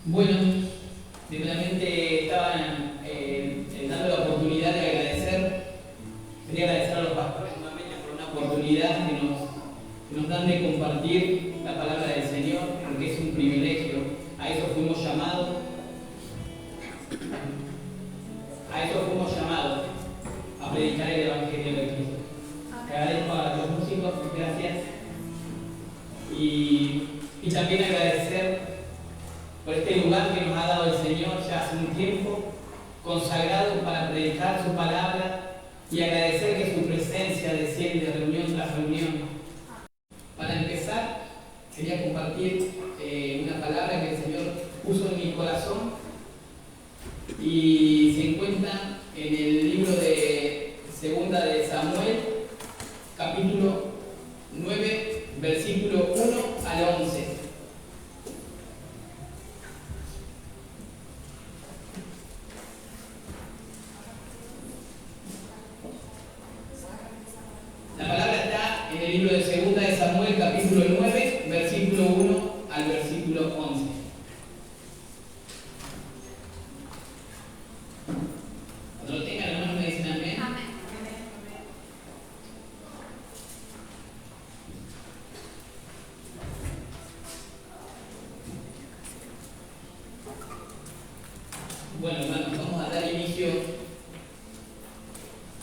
Bueno, primeramente estaba dando la oportunidad de agradecer. Quería agradecer a los pastores nuevamente por una oportunidad que nos dan de compartir la palabra del Señor, porque es un privilegio. A eso fuimos llamados. A predicar el Evangelio de Cristo. Agradezco a los músicos, gracias. Y también agradecer por este lugar que nos ha dado el Señor ya hace un tiempo, consagrado para predicar su palabra, y agradecer que su presencia desciende reunión tras reunión. Para empezar, quería compartir una palabra que el Señor puso en mi corazón y se encuentra en el libro de Segunda de Samuel, capítulo 9, versículo 1 al 11. La palabra está en el libro de Segunda de Samuel, capítulo 9, versículo 1 al versículo 11. Cuando lo tengan, hermanos, me dicen amén. Amén. Bueno, hermanos, vamos a dar inicio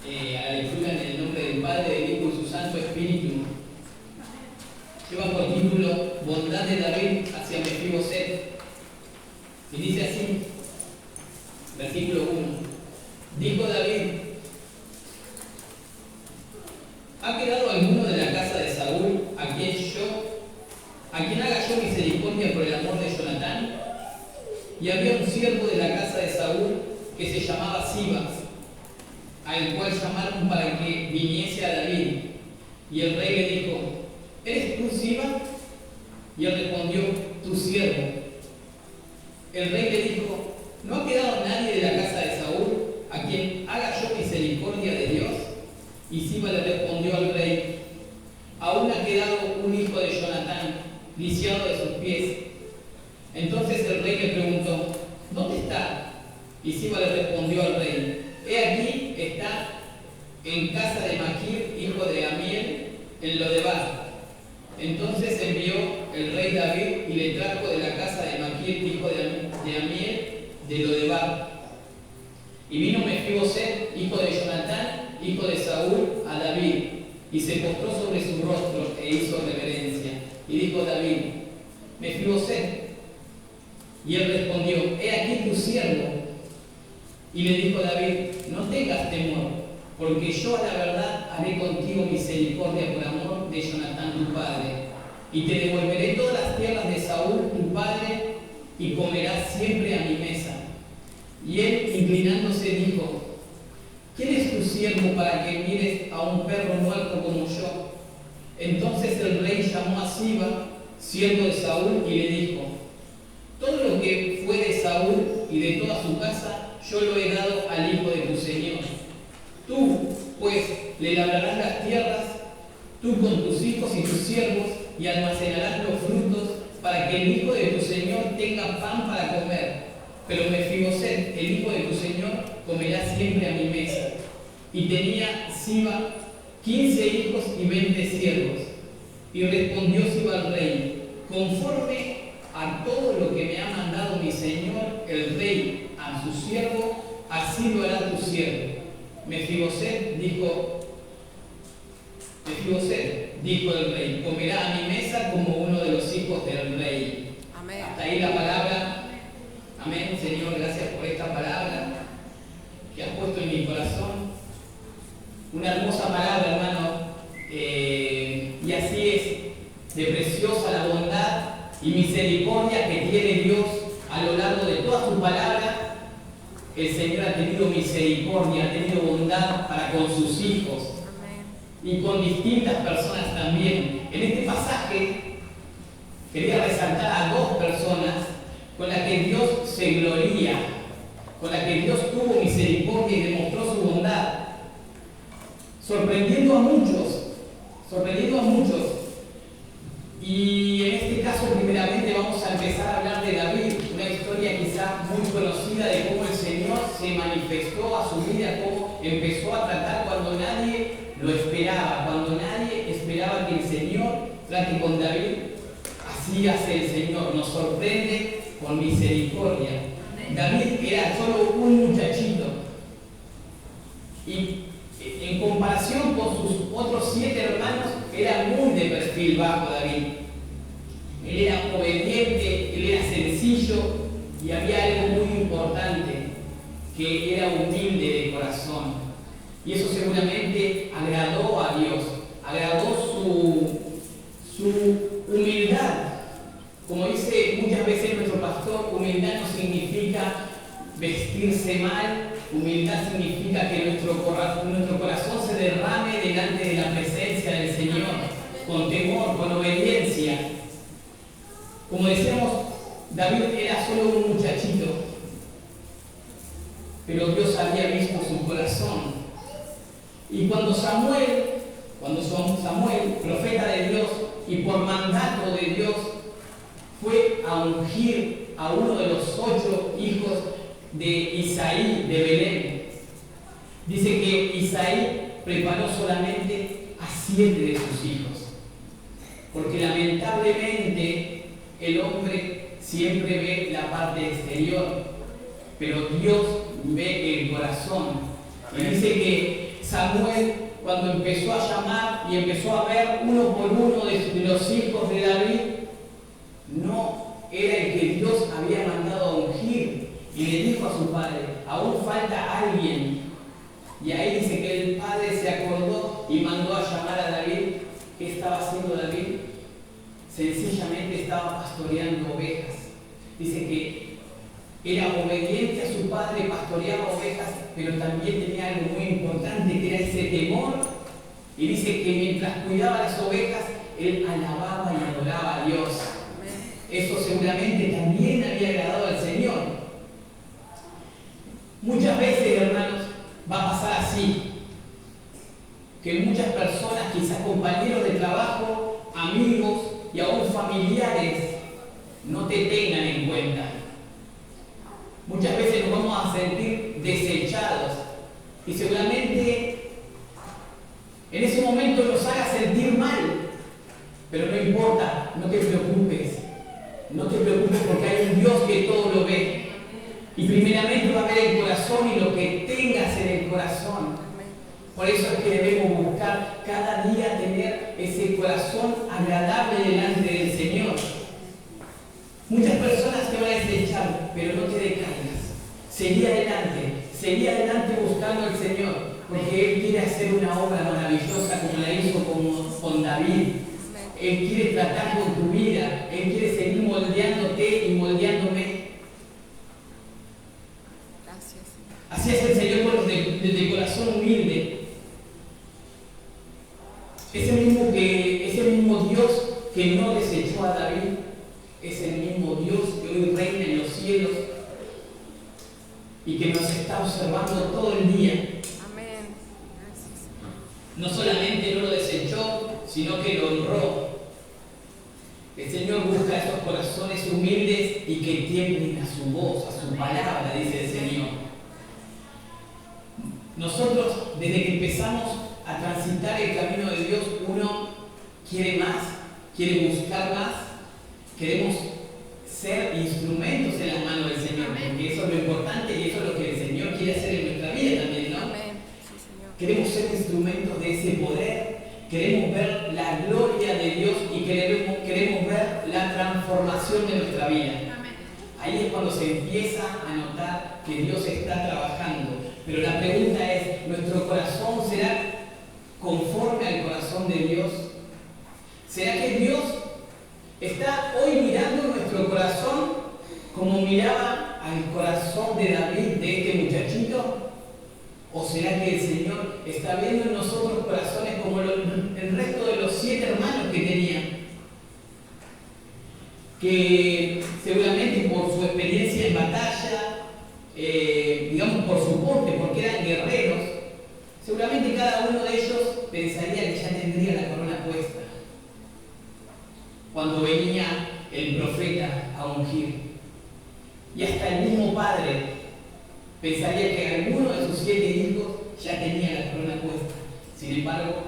a la lectura en el nombre del Padre, del Hijo y su Santo Espíritu. Lleva por título Bondad de David hacia Mefiboset. Y dice así, versículo 1. Dijo David: ¿ha quedado alguno de la casa de Saúl a quien haga yo misericordia por el amor de Jonatán? Y había un siervo de la casa de Saúl que se llamaba Siba, al cual llamaron para que viniese a David. Y el rey le dijo: ¿eres tú Siba? Y él respondió: tu siervo. El rey le dijo: ¿no ha quedado nadie de la casa de Saúl a quien haga yo misericordia de Dios? Y Siba le respondió al rey: aún ha quedado un hijo de Jonatán, lisiado de sus pies. Entonces el rey le preguntó: ¿dónde está? Y Siba le respondió al rey: he aquí, está en casa de Maquir, hijo de Amiel, en Lodebar. Entonces envió el rey David y le trajo de la casa de Maquir, hijo de Amiel, de Lodebar. Y vino Mefiboset, hijo de Jonatán, hijo de Saúl, a David, y se postró sobre su rostro e hizo reverencia. Y dijo David: Mefiboset. Y él respondió: he aquí tu siervo. Y le dijo David: no tengas temor, porque yo a la verdad haré contigo misericordia por amor de Jonatán tu padre, y te devolveré todas las tierras de Saúl tu padre, y comerás siempre a mi mesa. Y él, inclinándose, dijo: ¿quién es tu siervo para que mires a un perro muerto como yo? Entonces el rey llamó a Siba, siervo de Saúl, y le dijo: todo lo que fue de Saúl y de toda su casa, yo lo he dado al hijo de tu señor. Tú, pues, le labrarás las tierras, tú con tus hijos y tus siervos, y almacenarás los frutos, para que el hijo de tu señor tenga pan para comer. Pero Mefiboset, el hijo de tu señor, comerá siempre a mi mesa. Y tenía Siba 15 hijos y 20 siervos. Y respondió Siba al rey: conforme a todo lo que me ha mandado mi señor, el rey, a su siervo, así lo hará tu siervo. Mefiboset, dijo el rey: comerá a mi mesa como uno de los hijos del rey. Amén. Hasta ahí la palabra. Amén. Señor, gracias por esta palabra que has puesto en mi corazón. Una hermosa palabra, hermano. Y así es de preciosa la bondad y misericordia que tiene Dios a lo largo de toda su palabra. El Señor ha tenido misericordia, ha tenido bondad para con sus hijos. Amén. Y con distintas personas también. En este pasaje quería resaltar a dos personas con las que Dios se gloría, con las que Dios tuvo misericordia y demostró su bondad, sorprendiendo a muchos. Y en este caso, primeramente, vamos a empezar a hablar de David, una historia cuenta de cómo el Señor se manifestó a su vida, cómo empezó a tratar cuando nadie lo esperaba, cuando nadie esperaba que el Señor trate con David. Así hace el Señor, nos sorprende con misericordia. David era solo un muchachito y en comparación con sus otros 7 hermanos era muy de perfil bajo David. Él era obediente, él era sencillo y había algo muy importante, que era humilde de corazón. Y eso seguramente agradó a Dios, agradó su humildad. Como dice muchas veces nuestro pastor, humildad no significa vestirse mal, humildad significa que nuestro corazón se derrame delante de la presencia del Señor, con temor, con obediencia. Como decíamos, David era solo un muchachito, pero Dios había visto su corazón. Y cuando Samuel, profeta de Dios, y por mandato de Dios, fue a ungir a uno de los 8 hijos de Isaí de Belén. Dice que Isaí preparó solamente a 7 de sus hijos, porque lamentablemente el hombre siempre ve la parte exterior, pero Dios ve el corazón. Y dice que Samuel, cuando empezó a llamar y empezó a ver uno por uno de los hijos de David, no era el que Dios había mandado a ungir, y le dijo a su padre: aún falta alguien. Y ahí dice que el padre se acordó y mandó a llamar a David. ¿Qué estaba haciendo David? Sencillamente estaba pastoreando ovejas. Dice que era obediente a su padre, pastoreaba ovejas, pero también tenía algo muy importante, que era ese temor. Y dice que mientras cuidaba las ovejas, él alababa y adoraba a Dios. Eso seguramente también había agradado al Señor. Muchas veces, hermanos, va a pasar así, que muchas personas, quizás compañeros de trabajo, amigos y aún familiares, no te tengan en cuenta. Muchas veces nos vamos a sentir desechados y seguramente en ese momento nos haga sentir mal, pero no importa, no te preocupes. No te preocupes, porque hay un Dios que todo lo ve. Y primeramente va a ver el corazón y lo que tengas en el corazón. Por eso es que debemos buscar cada día tener ese corazón agradable delante del Señor. Muchas personas te van a desechar, pero no te decaigas. Seguí adelante buscando al Señor, porque Él quiere hacer una obra maravillosa como la hizo con David. Él quiere tratar con tu vida, Él quiere seguir moldeándote y moldeándome. Gracias, Señor. Así es el Señor desde corazón humilde. Ese mismo Dios que no desechó a David, es el mismo Dios que hoy reina en los cielos y que nos está observando todo el día. Amén. Gracias, Señor. No solamente no lo desechó, sino que lo honró. El Señor busca esos corazones humildes y que tiemblen a su voz, a su palabra, dice el Señor. Nosotros, desde que empezamos a transitar el camino de Dios, uno quiere más, quiere buscar más, queremos ser instrumentos en las manos del Señor, porque eso es lo importante y eso es lo que el Señor quiere hacer en nuestra vida también, ¿no? Amén. Sí, Señor. Queremos ser instrumentos de ese poder, queremos ver la gloria de Dios y queremos ver la transformación de nuestra vida. Ahí es cuando se empieza a notar que Dios está trabajando. Pero la pregunta es, ¿nuestro corazón será conforme al corazón de Dios? ¿Será que Dios está hoy mirando nuestro corazón como miraba al corazón de David, de este muchachito? ¿O será que el Señor está viendo en nosotros corazones como el resto de los 7 hermanos que tenían? Que seguramente por su experiencia en batalla, digamos por su porte, porque eran guerreros, seguramente cada uno de ellos pensaría que ya tendría la corona puesta cuando venía el profeta a ungir. Y hasta el mismo padre pensaría que alguno de sus 7 hijos ya tenía la corona puesta. Sin embargo,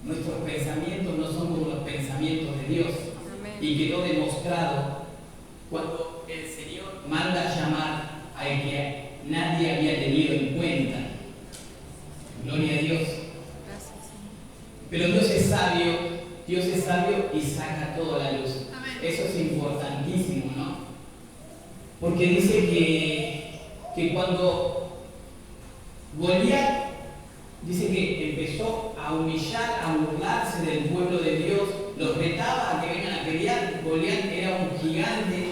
nuestros pensamientos no son como los pensamientos de Dios. Amén. Y quedó demostrado cuando el Señor manda llamar al que nadie había tenido en cuenta. Gloria a Dios. Gracias, Señor. Pero Dios es sabio y saca todo a la luz. Amén. Eso es importantísimo, ¿no? Porque dice que cuando Goliat, dice que empezó a humillar, a burlarse del pueblo de Dios, los retaba a que vengan a pelear. Goliat era un gigante.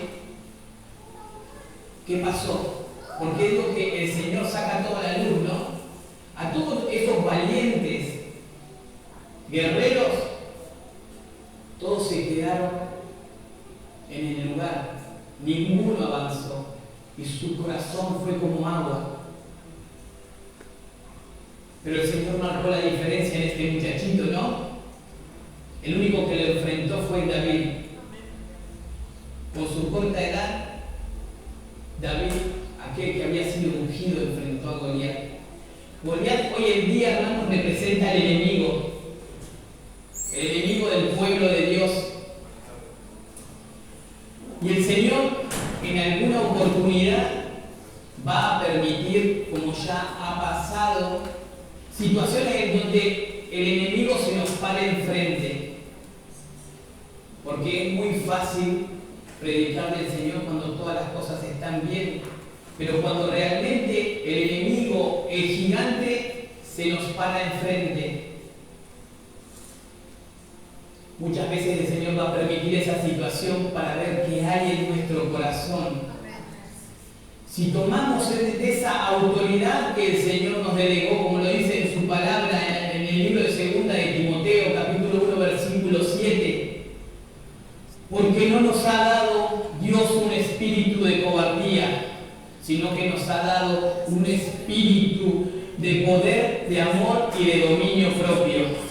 ¿Qué pasó? Porque digo que el Señor saca toda la luz, ¿no? A todos esos valientes guerreros, todos se quedaron en el lugar, ninguno avanzó y su corazón fue como agua. Pero el Señor marcó la diferencia en este muchachito, ¿no? El único que lo enfrentó fue David. Con su corta edad, David, aquel que había sido ungido, enfrentó a Goliat. Goliat hoy en día, hermanos, representa al enemigo. El enemigo del pueblo de Dios. Y el Señor en alguna oportunidad va a permitir, como ya ha pasado, situaciones en donde el enemigo se nos pare enfrente. Porque es muy fácil predicar del Señor cuando todas las cosas están bien. Pero cuando realmente el enemigo, el gigante, se nos para enfrente, muchas veces el Señor va a permitir esa situación para ver qué hay en nuestro corazón. Si tomamos de esa autoridad que el Señor nos delegó, como lo dice en su palabra en el libro de 2 de Timoteo, capítulo 1, versículo 7, porque no nos ha dado Dios un espíritu de cobardía, sino que nos ha dado un espíritu de poder, de amor y de dominio propio.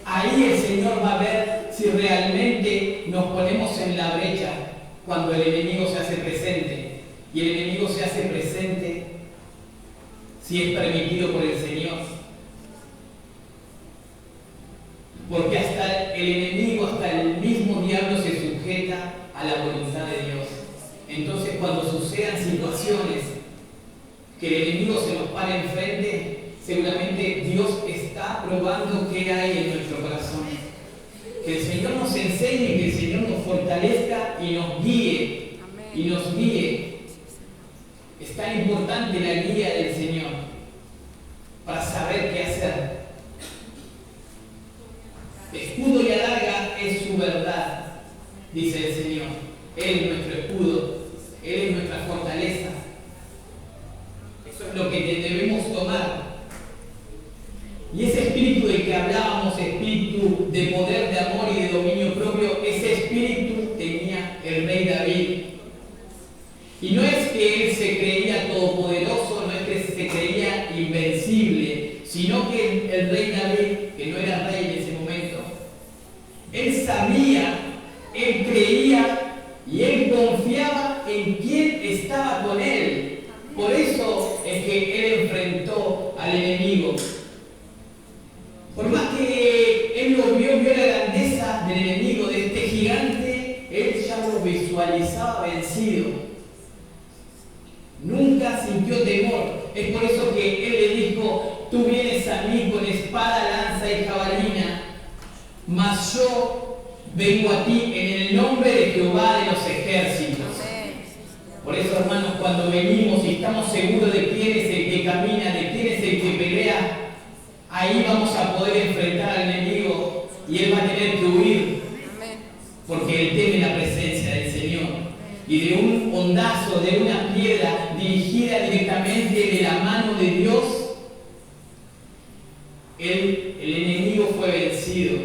Ahí el Señor va a ver si realmente nos ponemos en la brecha cuando el enemigo se hace presente. Y el enemigo se hace presente si es permitido por el Señor. Porque hasta el enemigo, hasta el mismo diablo se sujeta a la voluntad de Dios. Entonces, cuando sucedan situaciones que el enemigo se nos para enfrente, seguramente Dios está probando qué hay en nuestro corazón. Que el Señor nos enseñe, que el Señor nos fortalezca y nos guíe. Amén. Y nos guíe. Es tan importante la guía del Señor para saber qué hacer. Escudo y adarga es su verdad, dice el Señor. Él es nuestro escudo, Él es nuestra fortaleza. Eso es lo que debemos tomar. Y ese espíritu del que hablábamos, espíritu de poder, de amor y de dominio propio, ese espíritu tenía el rey David. Y no es que él se creía todopoderoso, no es que se creía invencible, sino que el rey David, que no era rey en ese momento, él sabía, él creía y él confiaba en quién estaba con él. Por eso es que él enfrentó al enemigo. Por más que él vio la grandeza del enemigo, de este gigante, él ya lo visualizaba vencido. Nunca sintió temor. Es por eso que él le dijo: tú vienes a mí con espada, lanza y jabalina, mas yo vengo a ti en el nombre de Jehová de los ejércitos. Por eso, hermanos, cuando venimos y estamos seguros de quién es el que camina, de quién es el que pelea, ahí vamos a poder enfrentar al enemigo y él va a tener que huir, porque él teme la presencia del Señor. Y de un hondazo, de una piedra dirigida directamente de la mano de Dios, el enemigo fue vencido.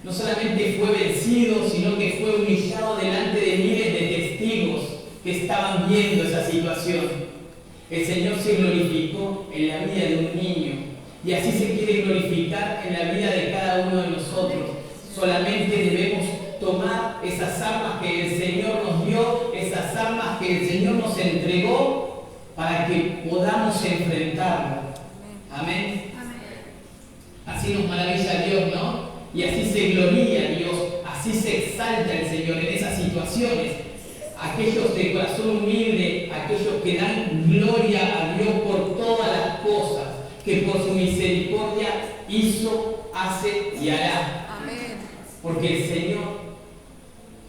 No solamente fue vencido, sino que fue humillado delante de miles de testigos que estaban viendo esa situación. El Señor se glorificó en la vida de un niño y así se quiere glorificar en la vida de cada uno de nosotros. Solamente debemos tomar esas armas que el Señor nos dio, esas armas que el Señor nos entregó para que podamos enfrentarlo. Amén. Así nos maravilla Dios, ¿no? Y así se gloria Dios, así se exalta el Señor en esas situaciones. Aquellos de corazón humilde, aquellos que dan gloria a Dios por todas las cosas que por su misericordia hizo, hace y hará. Amén. Porque el Señor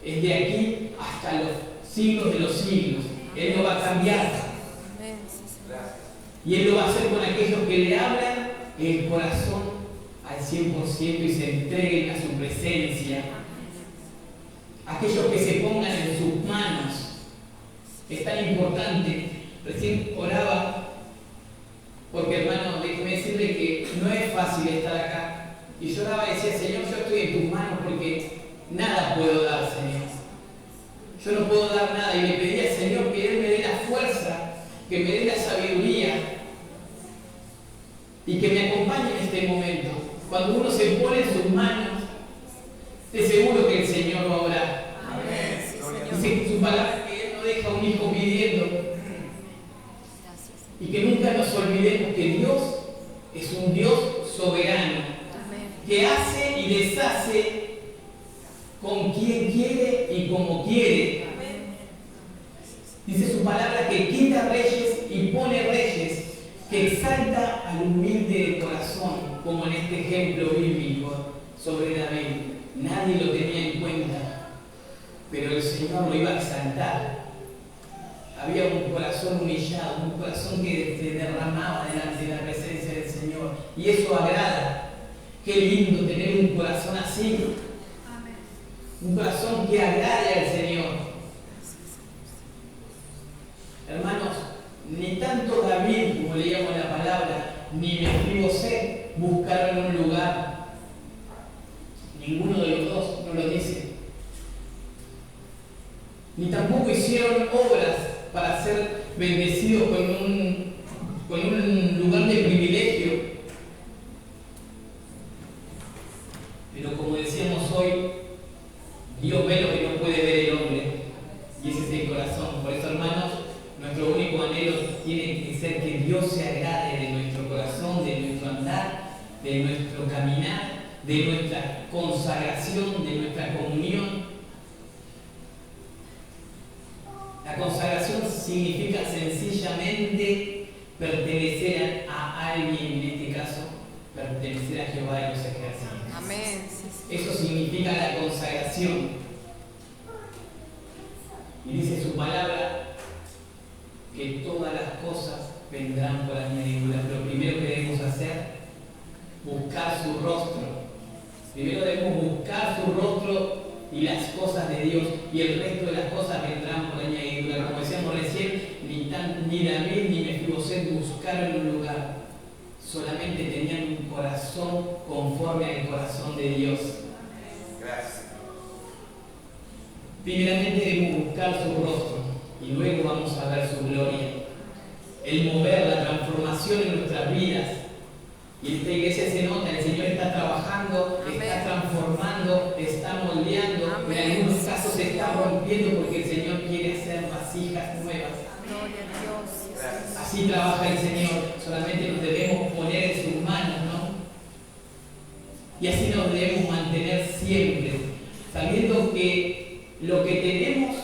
es de aquí hasta los siglos de los siglos. Él no va a cambiar. Amén. Sí, Señor. Y Él lo va a hacer con aquellos que le abran el corazón al 100% y se entreguen a su presencia. Aquellos que se pongan en sus manos. Es tan importante. Recién oraba, porque hermano, déjeme decirle que no es fácil estar acá. Y yo oraba y decía, Señor, yo estoy en tus manos porque nada puedo dar, Señor. Yo no puedo dar nada. Y le pedí al Señor que Él me dé la fuerza, que me dé la sabiduría y que me acompañe en este momento. Cuando uno se pone en sus manos, te seguro que el Señor va a obrar. Amén. Sí, Señor. Dice su palabra que Él no deja a un hijo pidiendo. Y que nunca nos olvidemos que Dios es un Dios soberano, que hace y deshace con quien quiere y como quiere. Dice su palabra que quita reyes y pone reyes, que exalta al humilde de corazón, como en este ejemplo bíblico sobre David. Nadie lo tenía en cuenta, pero el Señor lo iba a exaltar. Había un corazón humillado, un corazón que se derramaba delante de la presencia del Señor. Y eso agrada. Qué lindo tener un corazón así. Amén. Un corazón que agrade al Señor. Hermanos, ni tanto David, como leíamos la palabra, ni Mefibosé buscaron un lugar. Ninguno de los dos no lo dice. Ni tampoco hicieron obras para ser bendecidos con un lugar de privilegio. Pero como decíamos hoy, Dios ve lo que no puede ver el hombre, y ese es el corazón. Por eso, hermanos, nuestro único anhelo tiene que ser que Dios se agrade de nuestro corazón, de nuestro andar, de nuestro caminar, de nuestra consagración, de nuestra comunión. La consagración significa sencillamente pertenecer a alguien, en este caso, pertenecer a Jehová de los ejércitos. Amén. Sí, sí. Eso significa la consagración. Y dice su palabra que todas las cosas vendrán por añadidura. Pero primero que debemos hacer, buscar su rostro. Primero debemos buscar su rostro y las cosas de Dios, y el resto de las cosas vendrán por añadidura. Como decíamos recién, ni David ni Mefibosé buscaron un lugar, solamente tenían un corazón conforme al corazón de Dios. Gracias. Primeramente debemos buscar su rostro y luego vamos a ver su gloria, el mover, la transformación en nuestras vidas. Y en esta iglesia se nota, el Señor está trabajando, Amén. está transformando, está moldeando, Amén. en algunos casos se está rompiendo porque el Señor quiere hacer vasijas nuevas. Gloria a Dios. Sí, Señor. Así trabaja el Señor, solamente nos debemos poner en sus manos, ¿no? Y así nos debemos mantener siempre, sabiendo que lo que tenemos,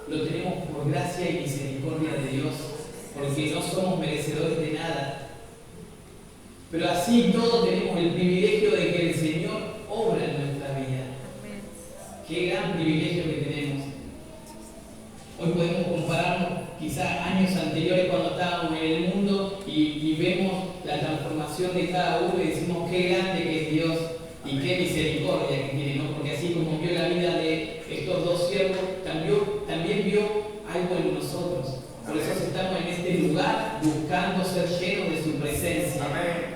lo tenemos por gracia y misericordia de Dios, porque no somos merecedores de nada. Pero así todos tenemos el privilegio de que el Señor obra en nuestra vida. Amén. Qué gran privilegio que tenemos. Hoy podemos compararnos quizás años anteriores cuando estábamos en el mundo y vemos la transformación de cada uno y decimos qué grande que es Dios y qué misericordia que tiene, ¿no? Porque así como vio la vida de estos dos siervos, también vio algo en nosotros. Por eso estamos en este lugar buscando ser llenos de su presencia. Amén.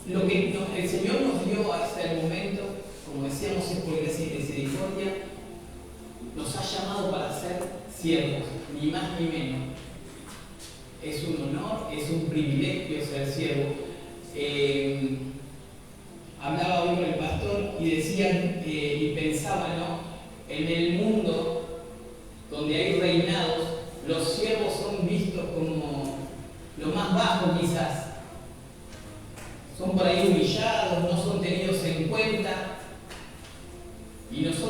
Lo que el Señor nos dio hasta el momento, como decíamos, es por gracia y misericordia, nos ha llamado para ser siervos, ni más ni menos. Es un honor, es un privilegio ser siervo. Hablaba hoy con el pastor y decía y pensaba, ¿no? En el mundo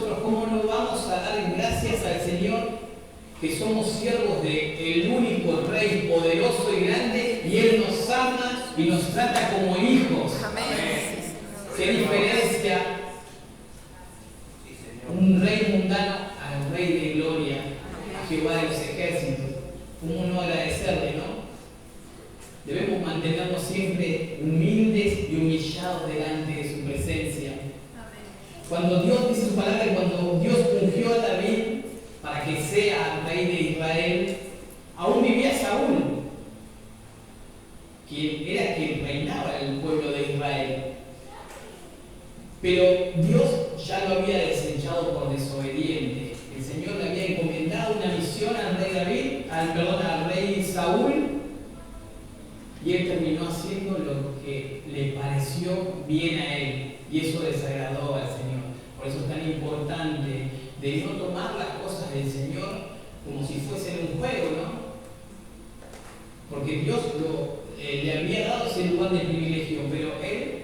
nosotros, ¿cómo no vamos a dar gracias al Señor que somos siervos del único Rey poderoso y grande y Él nos ama y nos trata como hijos? Amén. ¿Qué diferencia un rey mundano al Rey de gloria, a Jehová de los ejércitos? ¿Cómo no agradecerle, no? Debemos mantenernos siempre humildes y humillados delante de su presencia. Cuando Dios dice su palabra, cuando Dios ungió a David para que sea rey de Israel, aún vivía Saúl, quien era quien reinaba en el pueblo de Israel. Pero Dios ya lo había desechado por desobediente. El Señor le había encomendado una misión al rey al rey Saúl, y él terminó haciendo lo que le pareció bien a él, y eso desagradó al Señor. Por eso es tan importante de no tomar las cosas del Señor como si fuesen un juego, ¿no? Porque Dios le había dado ese lugar de privilegio, pero él,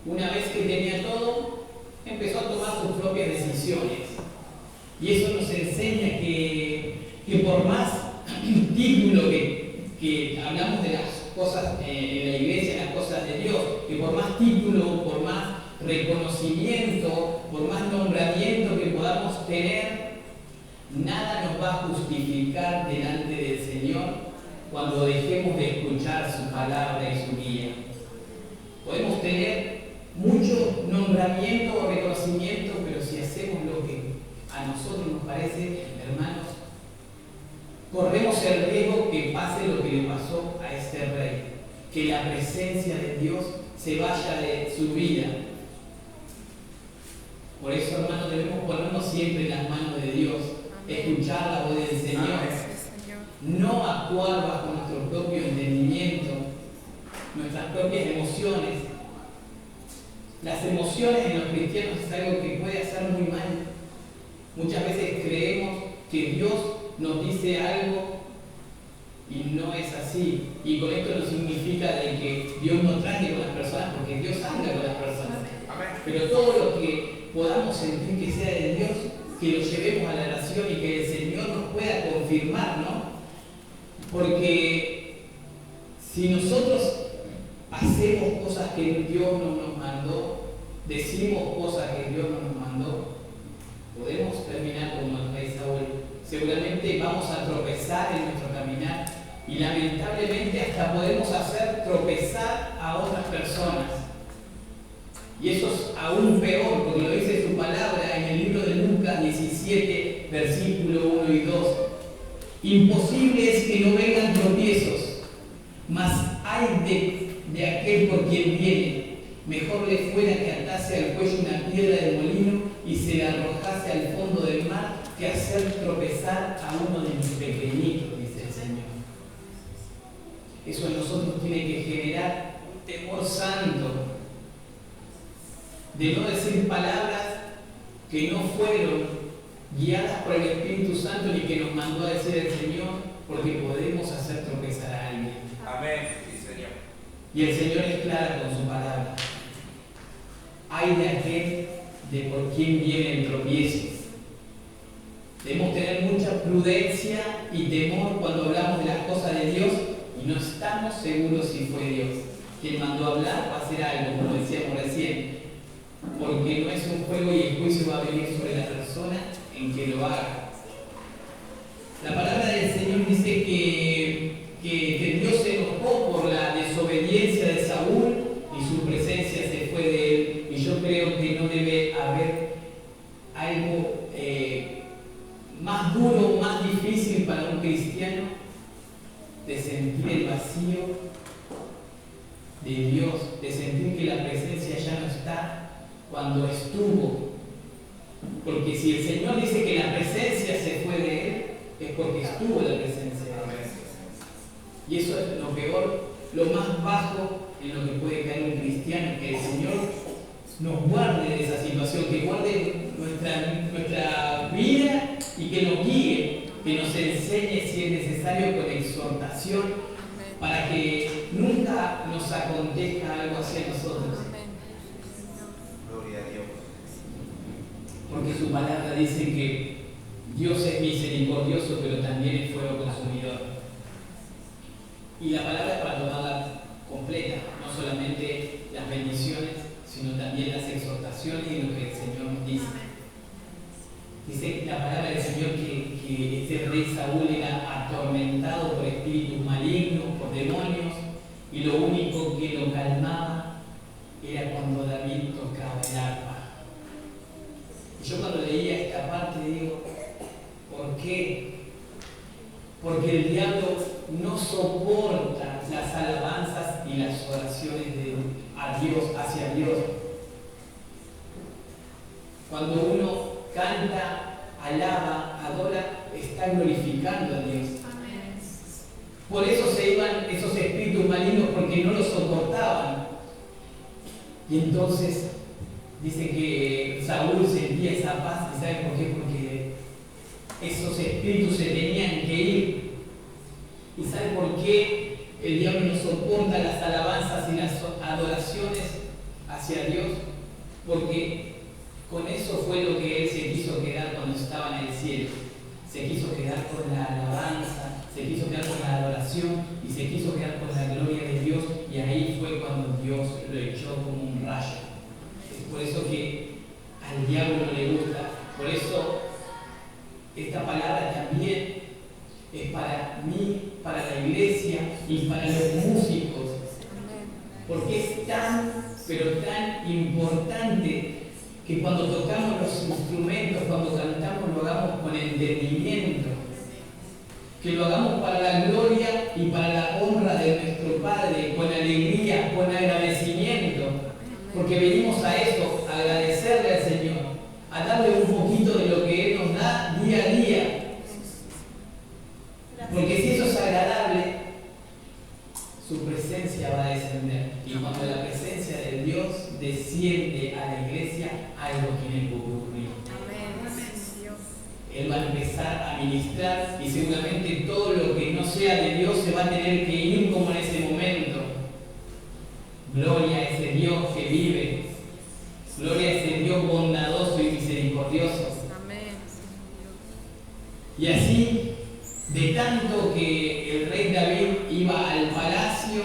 una vez que tenía todo, empezó a tomar sus propias decisiones. Y eso nos enseña que por más título que hablamos de las cosas en la iglesia, las cosas de Dios, que por más título, por más reconocimiento, por más nombramiento que podamos tener, nada nos va a justificar delante del Señor cuando dejemos de escuchar su palabra y su guía. Podemos tener mucho nombramiento o reconocimiento, pero si hacemos lo que a nosotros nos parece, hermanos, corremos el riesgo que pase lo que le pasó a este rey, que la presencia de Dios se vaya de su vida. Por eso, hermanos, debemos ponernos siempre en las manos de Dios, escuchar la voz del Señor, no actuar bajo nuestro propio entendimiento, nuestras propias emociones. Las emociones en los cristianos es algo que puede hacer muy mal. Muchas veces creemos que Dios nos dice algo y no es así. Y con esto no significa de que Dios no trate con las personas, porque Dios anda con las personas. Pero todo lo que podamos sentir que sea de Dios, que lo llevemos a la oración y que el Señor nos pueda confirmar, ¿no? Porque si nosotros hacemos cosas que Dios no nos mandó, decimos cosas que Dios no nos mandó, podemos terminar como el rey Saúl. Seguramente vamos a tropezar en nuestro caminar y lamentablemente hasta podemos hacer tropezar a otras personas. Y eso es aún peor, porque lo dice su palabra en el libro de Lucas 17, versículo 1 y 2. Imposible es que no vengan tropiezos, mas hay de aquel por quien viene. Mejor le fuera que atase al cuello una piedra de molino y se la arrojase al fondo del mar, que hacer tropezar a uno de mis pequeñitos, dice el Señor. Eso en nosotros tiene que generar un temor santo, de no decir palabras que no fueron guiadas por el Espíritu Santo ni que nos mandó a decir el Señor, porque podemos hacer tropezar a alguien. Amén, sí, Señor. Y el Señor es claro con su palabra. Hay de aquel de por quien viene el tropiezo. Debemos tener mucha prudencia y temor cuando hablamos de las cosas de Dios y no estamos seguros si fue Dios quien mandó a hablar o hacer algo, como decíamos recién, porque no es un juego y el juicio va a venir sobre la persona en que lo haga. La palabra del Señor dice que Dios se enojó por la desobediencia de Saúl y su presencia se fue de él, y yo creo que no debe haber algo más duro, más difícil para un cristiano de sentir el vacío de Dios, de sentir que la presencia ya no está cuando estuvo. Porque si el Señor dice que la presencia se fue de Él, es porque estuvo la presencia de Él. Y eso es lo peor, lo más bajo en lo que puede caer un cristiano, que el Señor nos guarde de esa situación, que guarde nuestra vida y que nos guíe, que nos enseñe si es necesario con exhortación, para que nunca nos acontezca algo así a nosotros. Gloria a Dios. Porque su palabra alabanza dice que Dios es misericordioso, pero también es fuego consumidor. Y la palabra es para tomarla completa, no solamente las bendiciones, sino también las exhortaciones y lo que el Señor nos dice. Dice la palabra del Señor que este rey Saúl era atormentado por espíritus malignos, por demonios, y lo único que lo calmaba era cuando David tocaba el arpa. Y yo cuando leía esta parte digo, ¿por qué? Porque el diablo no soporta las alabanzas y las oraciones a Dios, hacia Dios. Cuando uno canta, alaba, adora, está glorificando a Dios. Amén. Por eso se iban esos espíritus malignos, porque no lo soportaban. Y entonces dice que Saúl sentía esa paz. ¿Y sabe por qué? Porque esos espíritus se tenían que ir. ¿Y sabe por qué el diablo no soporta las alabanzas y las adoraciones hacia Dios? Porque con eso fue lo que él se quiso quedar cuando estaba en el cielo. Se quiso quedar con la alabanza, se quiso quedar con la adoración y se quiso quedar con la gloria de Dios, y ahí fue cuando Dios lo echó como un rayo. Es por eso que al diablo no le gusta. Por eso esta palabra también es para mí, para la iglesia y para los músicos. Porque es tan, pero tan importante que cuando tocamos los instrumentos, cuando cantamos, lo hagamos con entendimiento, que lo hagamos para la gloria y para la honra de nuestro Padre, con alegría, con agradecimiento, porque venimos a esto, a agradecerle al Señor, a darle un poquito de lo que Él nos da día a día, porque si eso es agradable, su presencia va a descender. Y cuando la presencia de Dios desciende a la iglesia, algo tiene que ocurrir. Él va a empezar a ministrar y seguramente todo lo que no sea de Dios se va a tener que ir como en ese momento. Gloria a ese Dios que vive. Gloria a ese Dios bondadoso y misericordioso. Y así, de tanto que el rey David iba al palacio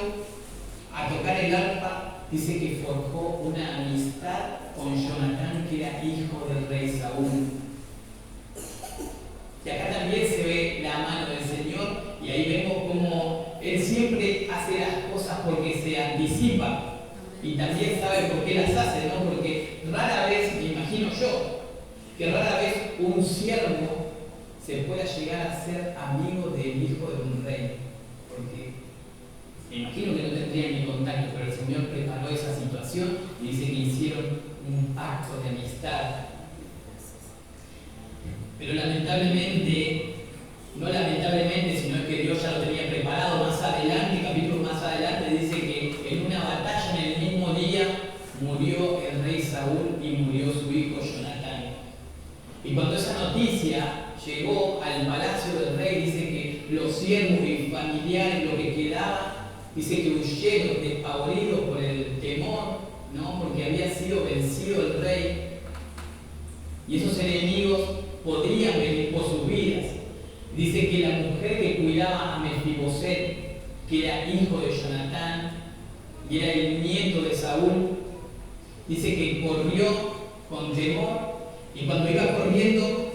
a tocar el arpa, dice que forjó una amistad con Jonatán, que era hijo del rey Saúl. Y acá también se ve la mano del Señor, y ahí vemos cómo Él siempre hace las cosas porque se anticipa, y también sabe por qué las hace, ¿no? Porque rara vez, me imagino yo, que rara vez un siervo se pueda llegar a ser amigo del hijo de un rey, porque me imagino que no tendrían ni contacto, pero el Señor preparó esa situación y dice que hicieron un pacto de amistad. Pero lamentablemente, no lamentablemente, sino que Dios ya lo tenía preparado más adelante, capítulos más adelante, dice que en una batalla en el mismo día murió el rey Saúl y murió su hijo Jonatán. Y cuando esa noticia llegó al palacio del rey, dice que los siervos y familiares, lo que quedaba, dice que huyeron despavoridos por el temor, ¿no? Porque había sido vencido el rey. Y esos enemigos podrían venir por sus vidas. Dice que la mujer que cuidaba a Mefiboset, que era hijo de Jonatán y era el nieto de Saúl, dice que corrió con temor, y cuando iba corriendo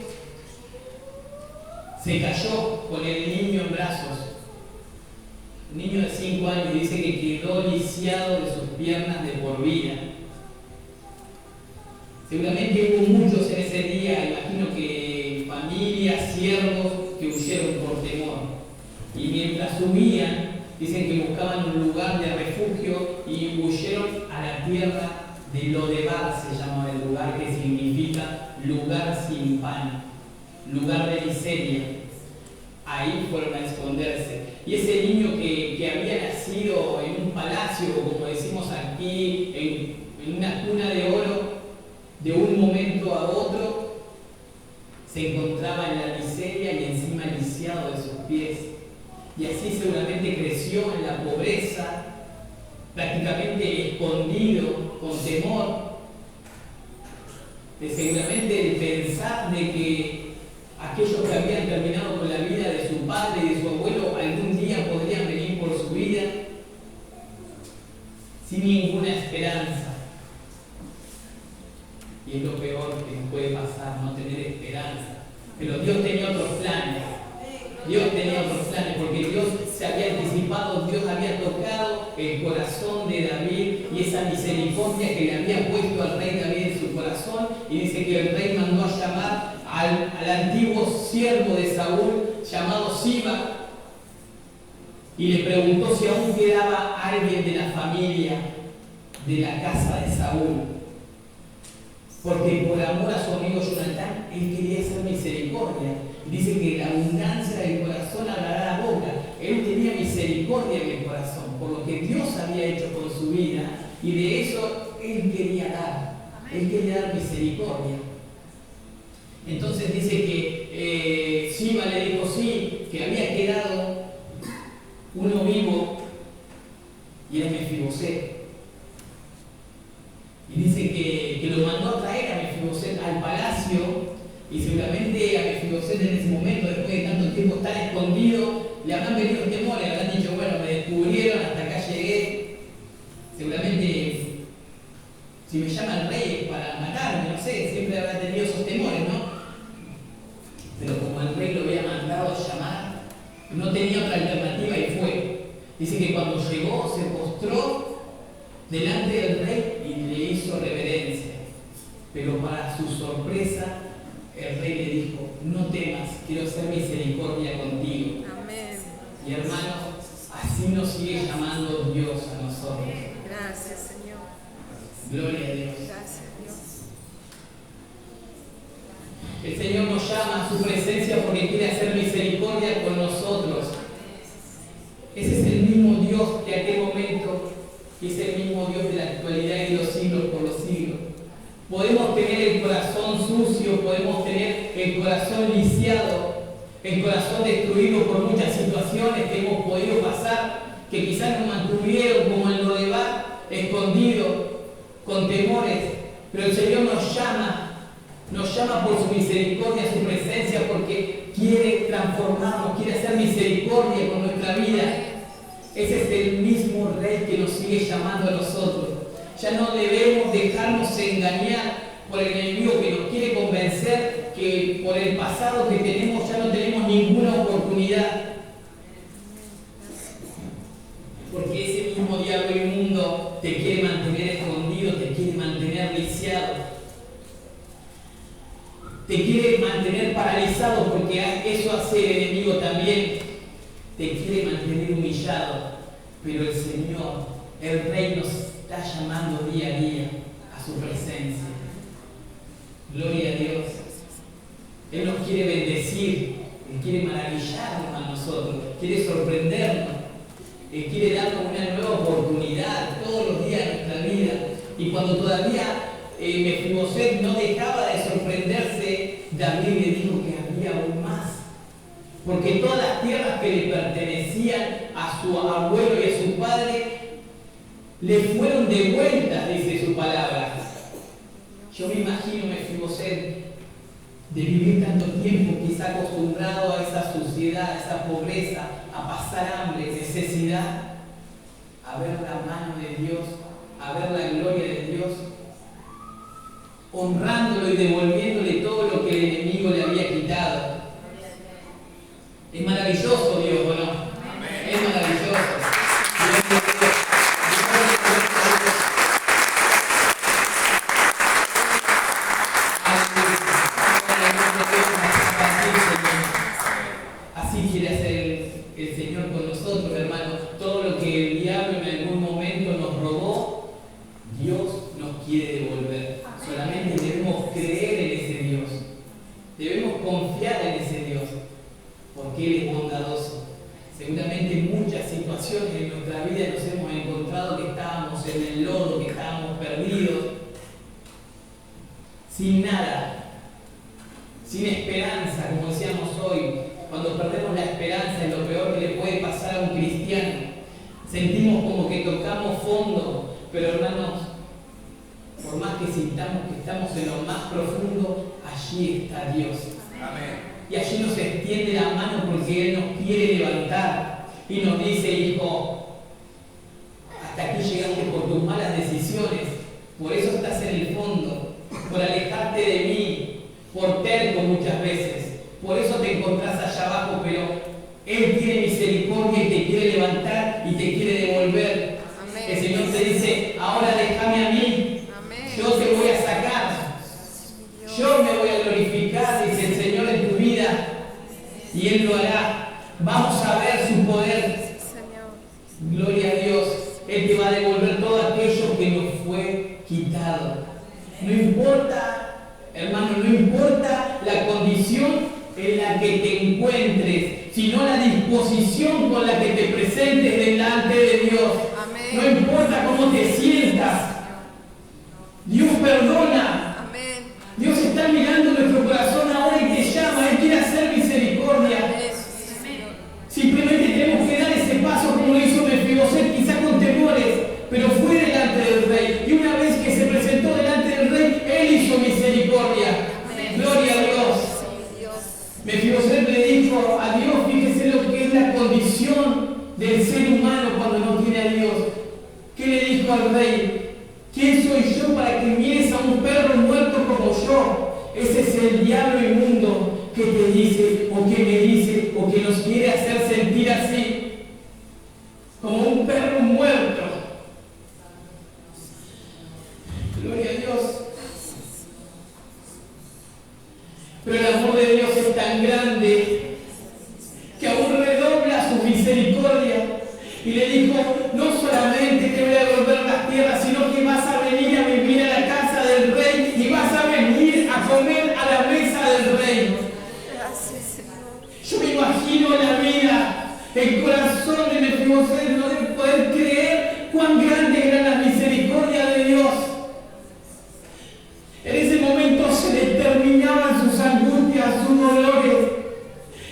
se cayó con el niño en brazos. Un niño de 5 años, dice que quedó lisiado de sus piernas de por vida. Seguramente hubo muchos en ese día, imagino que familias, siervos que huyeron por temor. Y mientras huían, dicen que buscaban un lugar de refugio y huyeron a la tierra de Lodebar, se llama el lugar, que significa lugar sin pan, lugar de miseria. Ahí fueron a esconderse. Y ese niño que había nacido en un palacio, o como decimos aquí, en una cuna de oro, de un momento a otro, se encontraba en la miseria y encima lisiado de sus pies. Y así seguramente creció en la pobreza, prácticamente escondido, con temor. seguramente el pensar de que aquellos que habían terminado con la vida de su padre y de su abuelo algún día podrían venir por su vida sin ninguna esperanza. Y es lo peor que nos puede pasar, no tener esperanza. Pero Dios tenía otros planes. Dios tenía otros planes, porque Dios se había anticipado, Dios había tocado el corazón de David y esa misericordia que le había puesto al rey David en su corazón. Y dice que el rey mandó a llamar al antiguo siervo de Saúl, llamado Siba, y le preguntó si aún quedaba alguien de la familia de la casa de Saúl. Porque por amor a su amigo Jonatán, él quería hacer misericordia. Dice que la abundancia del corazón hablará la boca. Él tenía misericordia en el corazón, por lo que Dios había hecho con su vida, y de eso él quería dar. Él quería dar misericordia. Entonces dice que Siba le dijo sí, que había quedado uno vivo, y era Mefiboset. Y dice que lo mandó a traer a Mefiboset al palacio, y seguramente a Mefiboset en ese momento, después de tanto tiempo estar escondido, le habrán venido temores, le habrán dicho, bueno, me descubrieron, hasta acá llegué. Seguramente, si me llama el rey para matarme, no sé, siempre habrá tenido esos temores, ¿no? Pero como el rey lo había mandado a llamar, no tenía otra alternativa y fue. Dice que cuando llegó, se postró delante del rey y le hizo reverencia. Pero para su sorpresa, el rey le dijo, no temas, quiero hacer misericordia contigo. Amén. Y hermanos, así nos sigue llamando Dios a nosotros. Gracias, Señor. Gloria a Dios. Gracias, Dios. El Señor nos llama a su presencia porque quiere hacer misericordia con nosotros. Ese es el mismo Dios de aquel momento y es el mismo Dios de la actualidad y de los siglos por los siglos. Podemos tener el corazón sucio, podemos tener el corazón lisiado, el corazón destruido por muchas situaciones que hemos podido pasar, que quizás nos mantuvieron como en Lodebar, escondido, con temores, pero el Señor nos llama por su misericordia, su presencia, porque quiere transformarnos, quiere hacer misericordia con nuestra vida. Ese es el mismo Rey que nos sigue llamando a nosotros. Ya no debemos dejarnos engañar por el enemigo que nos quiere convencer que por el pasado que tenemos ya no tenemos ninguna oportunidad. Porque ese mismo diablo inmundo te quiere mantener escondido, te quiere mantener lisiado, te quiere mantener paralizado, porque eso hace el enemigo también. Te quiere mantener humillado, pero el Señor, el Rey, nos está llamando día a día a su presencia. Gloria a Dios. Él nos quiere bendecir, Él quiere maravillarnos a nosotros, quiere sorprendernos, Él quiere darnos una nueva oportunidad todos los días de nuestra vida. Y cuando todavía Mefiboset no dejaba de sorprenderse, David le dijo que había aún más. Porque todas las tierras que le pertenecían a su abuelo y a su padre le fueron devueltas, dice su palabra. Yo me imagino Mefiboset de vivir tanto tiempo, quizá acostumbrado a esa suciedad, a esa pobreza, a pasar hambre, necesidad, a ver la mano de Dios, a ver la gloria de Dios, honrándolo y devolviéndole todo lo que el enemigo le había quitado. Es maravilloso Dios, ¿o no? Amén. Es maravilloso. Así quiere hacer el Señor con nosotros, hermanos. Todo lo que el diablo en algún momento nos robó, Dios nos quiere devolver. Solamente debemos creer en ese Dios. Debemos confiar en ese Dios, porque Él es bondadoso. Seguramente en muchas situaciones en nuestra vida nos hemos encontrado que estábamos en el lodo, que estábamos perdidos, sin nada, sin esperanza, como decíamos hoy. Cuando perdemos la esperanza es lo peor que le puede pasar a un cristiano. Sentimos como que tocamos fondo, pero hermanos, por más que sintamos que estamos en lo más profundo, allí está Dios. Amén. Y allí nos extiende la mano porque Él nos quiere levantar y nos dice, hijo, hasta aquí llegaste por tus malas decisiones, por eso estás en el fondo, por alejarte de mí, por terco muchas veces, por eso te encontrás allá abajo, pero Él tiene misericordia y te quiere levantar y te quiere devolver. Amén. El Señor te dice, ahora déjame a mí, Amén. yo te voy a sacar, yo me voy a glorificar, dice el Señor en tu vida, y Él lo hará. Vamos a ver su poder. Señor. Gloria a Dios. Él te va a devolver todo aquello que nos fue quitado. No importa, hermano, no importa la condición en la que te encuentres, sino la disposición con la que te presentes delante de Dios. Amén. No importa cómo te sientas, Dios perdona. Amén. Dios está mirando nuestro corazón ahora y te llama. Él quiere hacer misericordia. Simplemente tenemos que dar ese paso como lo hizo Mefiboset, quizás con temores, pero fue delante del rey. Y una vez que se presentó delante del rey, Él hizo misericordia. Gloria a Dios. Mefiboset le dijo a Dios, fíjese lo que es la condición del ser humano cuando no tiene a Dios. ¿Qué le dijo al rey? ¿Quién soy yo para que mires a un perro muerto como yo? Ese es el diablo inmundo que te dice, o que me dice, o que nos quiere hacer sentir así, como un perro muerto. Gloria a Dios. Pero el amor de Dios es tan grande que aún redobla su misericordia y le dijo, no solamente te voy a devolver las tierras, sino que vas a venir a vivir a la casa del rey y vas a venir a comer a la mesa del rey. Gracias, Señor. Yo me imagino la vida, el corazón de Mefiboset, no de poder creer cuán grande era la misericordia de Dios. En ese momento se le terminaban sus angustias, sus dolores.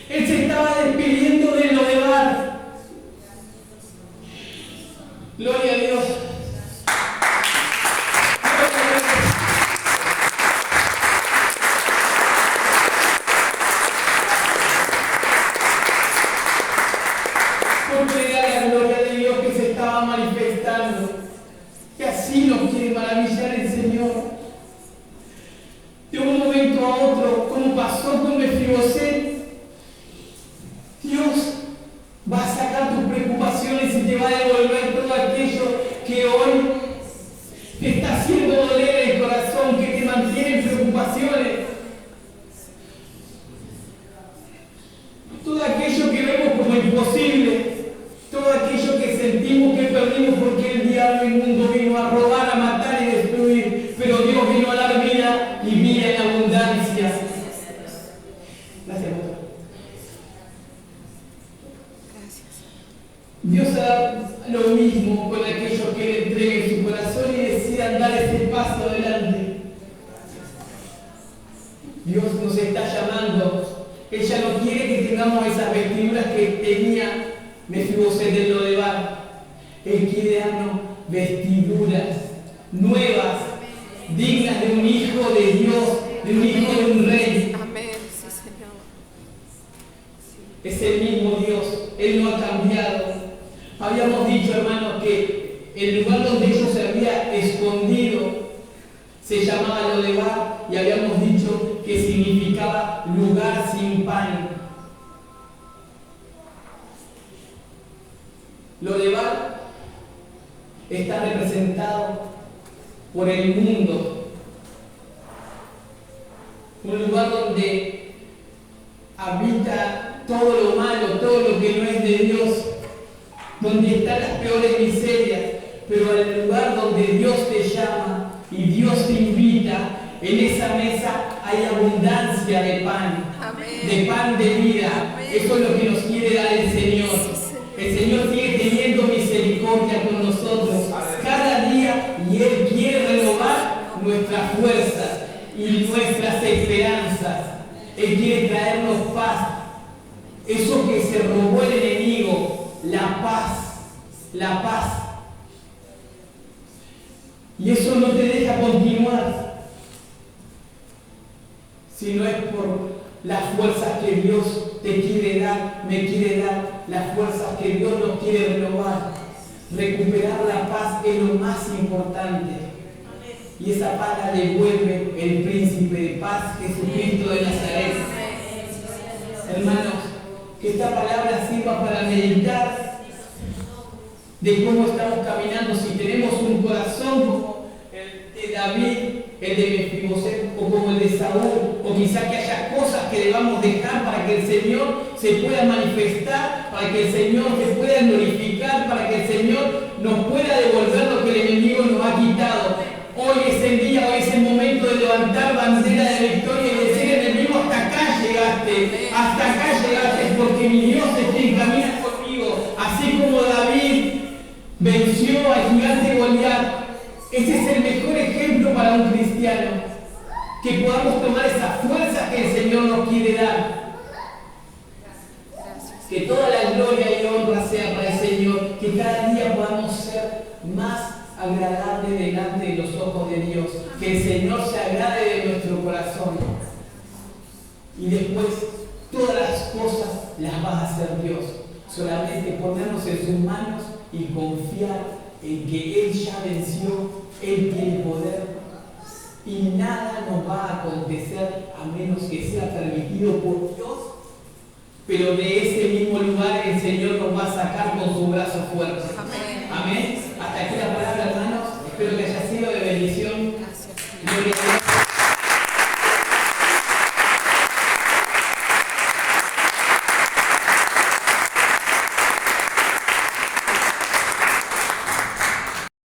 Él se estaba despidiendo de Lodebar. Gloria a Dios. Porque era la gloria de Dios que se estaba manifestando. Que así nos quiere maravillar el Señor. De un momento a otro, como pasó con Mefiboset, Dios va a sacar tus preocupaciones y te va a devolver todo aquello que hoy te está haciendo doler el corazón, que te mantiene en preocupaciones. Todo aquello que vemos como imposible, todo aquello que sentimos que perdimos porque el diablo inmundo vino a robar, a matar y destruir, pero Dios vino a dar vida y vida en abundancia. Gracias, pastor. Dios hará lo mismo con aquellos que le entreguen su corazón y decidan dar ese paso adelante. Dios nos está llamando. Ella no quiere que tengamos esas vestiduras que tenía Mefiboset en Lodebar. Él quiere darnos vestiduras nuevas, dignas de un hijo de Dios, de un hijo de un rey. Amén. Sí, Señor. Es el mismo Dios, Él no ha cambiado. Habíamos dicho, hermanos, que el lugar donde ellos se había escondido se llamaba Lodebar y habíamos dicho que significaba lugar sin pan. Lodebar está representado por el mundo, un lugar donde habita todo lo malo, todo lo que no es de Dios, donde están las peores miserias, pero el lugar donde Dios te llama y Dios te invita, en esa mesa hay abundancia de pan, Amén. de pan de vida. Amén. Eso es lo que nos quiere dar el Señor. El Señor sigue teniendo misericordia con nosotros cada día y Él quiere renovar nuestras fuerzas y nuestras esperanzas. Él quiere traernos paz. Eso que se robó el enemigo, la paz, la paz. Y eso no te deja continuar. sino es por las fuerzas que Dios te quiere dar, me quiere dar, las fuerzas que Dios nos quiere renovar. Recuperar la paz es lo más importante. Y esa paz la devuelve el príncipe de paz, Jesucristo de Nazaret. Hermanos, que esta palabra sirva para meditar de cómo estamos caminando, si tenemos un corazón como el de David, el de Mefiboset, o como el de Saúl, o quizá que haya cosas que debamos dejar para que el Señor se pueda manifestar, para que el Señor se pueda glorificar, para que el Señor nos pueda devolver lo que el enemigo nos ha quitado. Hoy es el día, hoy es el momento de levantar bandera de victoria y decir: enemigo, hasta acá llegaste, porque mi Dios está en camino conmigo. Así como David venció al gigante Goliat, ese es el mejor ejemplo para un cristiano, que podamos tomar esa fuerza que el Señor nos quiere dar. Que toda la gloria y honra sea para el Señor, que cada día podamos ser más agradables delante de los ojos de Dios, que el Señor se agrade de nuestro corazón. Y después todas las cosas las va a hacer Dios. Solamente ponernos en sus manos y confiar en que Él ya venció, Él tiene poder y nada nos va a acontecer a menos que sea permitido por Dios. Pero de ese mismo lugar el Señor nos va a sacar con su brazo fuerte.